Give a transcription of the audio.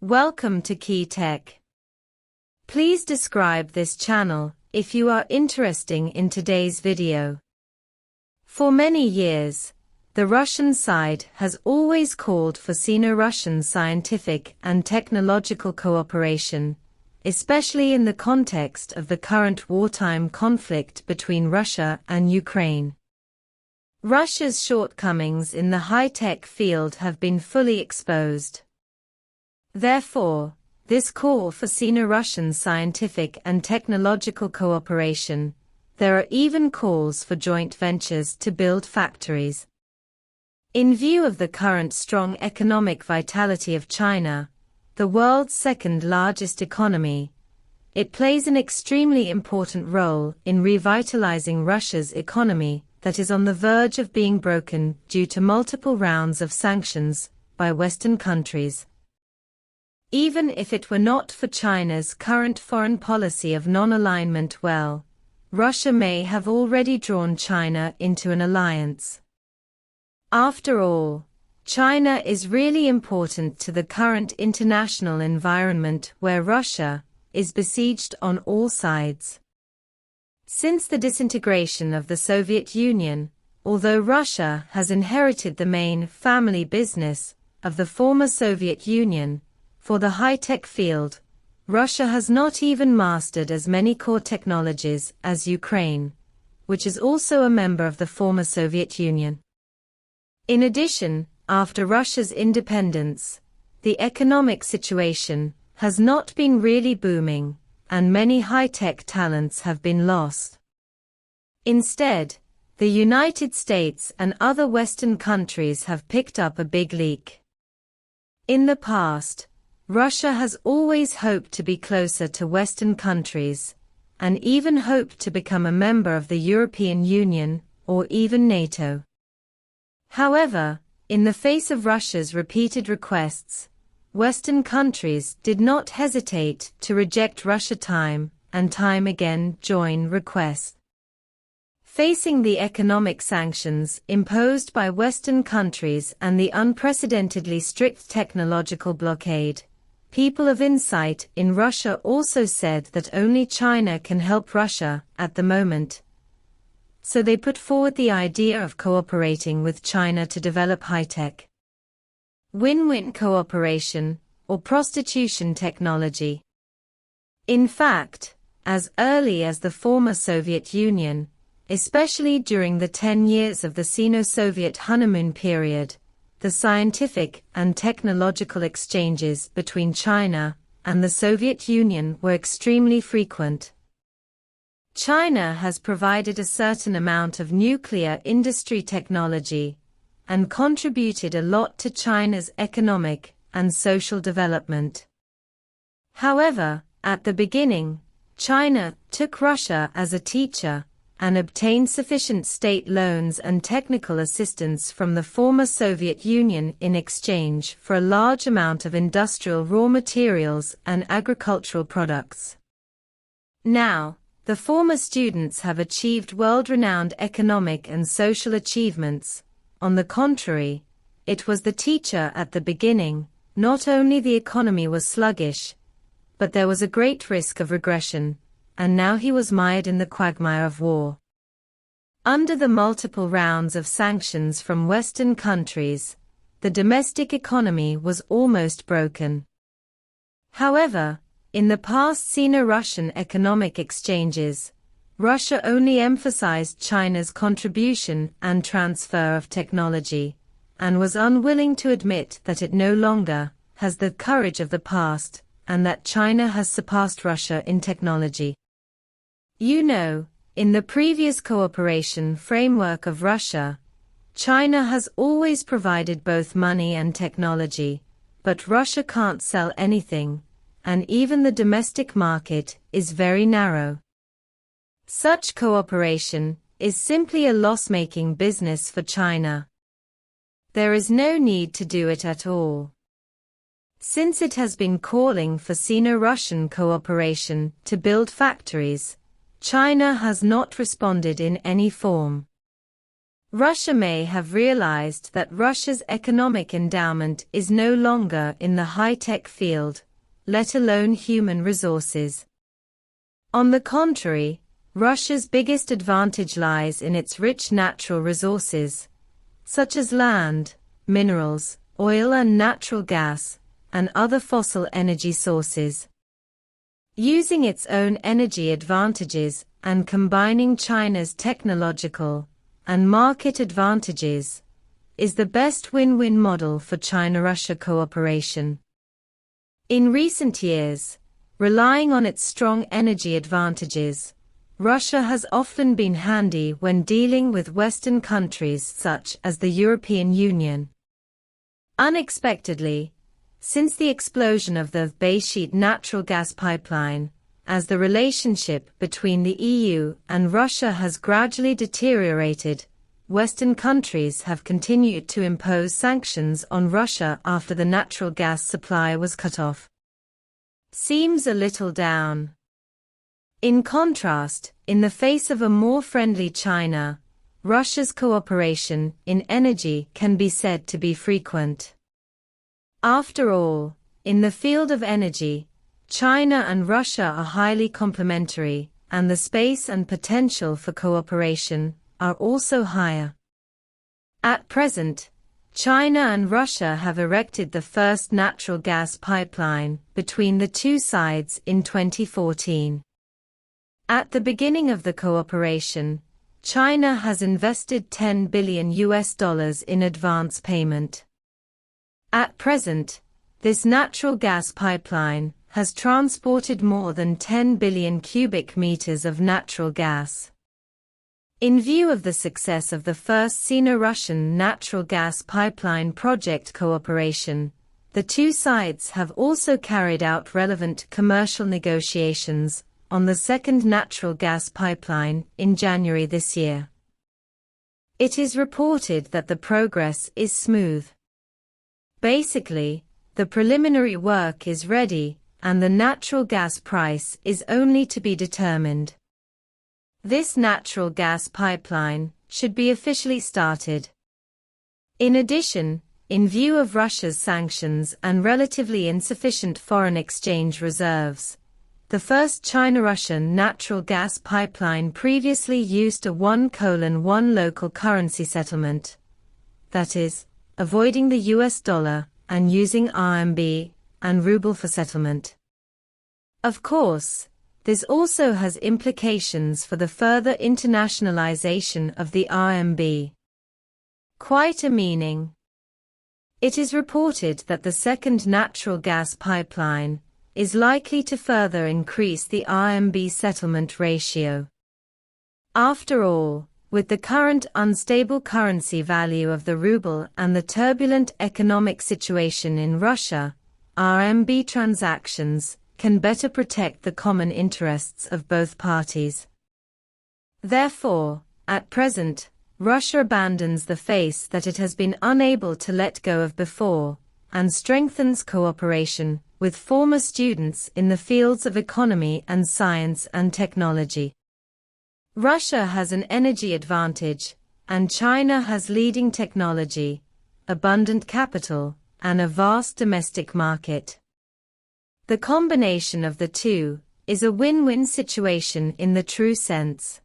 Welcome to Key Tech. Please describe this channel if you are interested in today's video. For many years, the Russian side has always called for Sino-Russian scientific and technological cooperation, especially in the context of the current wartime conflict between Russia and Ukraine. Russia's shortcomings in the high-tech field have been fully exposed. Therefore, this call for Sino-Russian scientific and technological cooperation, there are even calls for joint ventures to build factories. In view of the current strong economic vitality of China, the world's second-largest economy, it plays an extremely important role in revitalizing Russia's economy that is on the verge of being broken due to multiple rounds of sanctions by Western countries. Even if it were not for China's current foreign policy of non-alignment, Russia may have already drawn China into an alliance. After all, China is really important to the current international environment where Russia is besieged on all sides. Since the disintegration of the Soviet Union, although Russia has inherited the main family business of the former Soviet Union, for the high-tech field, Russia has not even mastered as many core technologies as Ukraine, which is also a member of the former Soviet Union. In addition, after Russia's independence, the economic situation has not been really booming, and many high-tech talents have been lost. Instead, the United States and other Western countries have picked up a big leak. In the past, Russia has always hoped to be closer to Western countries, and even hoped to become a member of the European Union, or even NATO. However, in the face of Russia's repeated requests, Western countries did not hesitate to reject Russia time and time again join requests. Facing the economic sanctions imposed by Western countries and the unprecedentedly strict technological blockade, people of insight in Russia also said that only China can help Russia at the moment. So they put forward the idea of cooperating with China to develop high-tech win-win cooperation or prostitution technology. In fact, as early as the former Soviet Union, especially during the 10 years of the Sino-Soviet honeymoon period, the scientific and technological exchanges between China and the Soviet Union were extremely frequent. China has provided a certain amount of nuclear industry technology and contributed a lot to China's economic and social development. However, at the beginning, China took Russia as a teacher and obtained sufficient state loans and technical assistance from the former Soviet Union in exchange for a large amount of industrial raw materials and agricultural products. Now, the former students have achieved world-renowned economic and social achievements. On the contrary, it was the teacher at the beginning. Not only the economy was sluggish, but there was a great risk of regression, and now he was mired in the quagmire of war. Under the multiple rounds of sanctions from Western countries, the domestic economy was almost broken. However, in the past Sino-Russian economic exchanges, Russia only emphasized China's contribution and transfer of technology, and was unwilling to admit that it no longer has the courage of the past, and that China has surpassed Russia in technology. In the previous cooperation framework of Russia, China has always provided both money and technology, but Russia can't sell anything, and even the domestic market is very narrow. Such cooperation is simply a loss-making business for China. There is no need to do it at all. Since it has been calling for Sino-Russian cooperation to build factories, China has not responded in any form. Russia may have realized that Russia's economic endowment is no longer in the high-tech field, let alone human resources. On the contrary, Russia's biggest advantage lies in its rich natural resources, such as land, minerals, oil and natural gas, and other fossil energy sources. Using its own energy advantages and combining China's technological and market advantages is the best win-win model for China-Russia cooperation. In recent years, relying on its strong energy advantages, Russia has often been handy when dealing with Western countries such as the European Union. Unexpectedly, since the explosion of the Baysheet natural gas pipeline, as the relationship between the EU and Russia has gradually deteriorated, Western countries have continued to impose sanctions on Russia after the natural gas supply was cut off. Seems a little down. In contrast, in the face of a more friendly China, Russia's cooperation in energy can be said to be frequent. After all, in the field of energy, China and Russia are highly complementary, and the space and potential for cooperation are also higher. At present, China and Russia have erected the first natural gas pipeline between the two sides in 2014. At the beginning of the cooperation, China has invested $10 billion in advance payment. At present, this natural gas pipeline has transported more than 10 billion cubic meters of natural gas. In view of the success of the first Sino-Russian natural gas pipeline project cooperation, the two sides have also carried out relevant commercial negotiations on the second natural gas pipeline in January this year. It is reported that the progress is smooth. Basically, the preliminary work is ready, and the natural gas price is only to be determined. This natural gas pipeline should be officially started. In addition, in view of Russia's sanctions and relatively insufficient foreign exchange reserves, the first China-Russian natural gas pipeline previously used a 1:1 local currency settlement, that is, avoiding the US dollar and using RMB and ruble for settlement. Of course, this also has implications for the further internationalization of the RMB. Quite a meaning. It is reported that the second natural gas pipeline is likely to further increase the RMB settlement ratio. After all, with the current unstable currency value of the ruble and the turbulent economic situation in Russia, RMB transactions can better protect the common interests of both parties. Therefore, at present, Russia abandons the face that it has been unable to let go of before, and strengthens cooperation with former students in the fields of economy and science and technology. Russia has an energy advantage, and China has leading technology, abundant capital, and a vast domestic market. The combination of the two is a win-win situation in the true sense.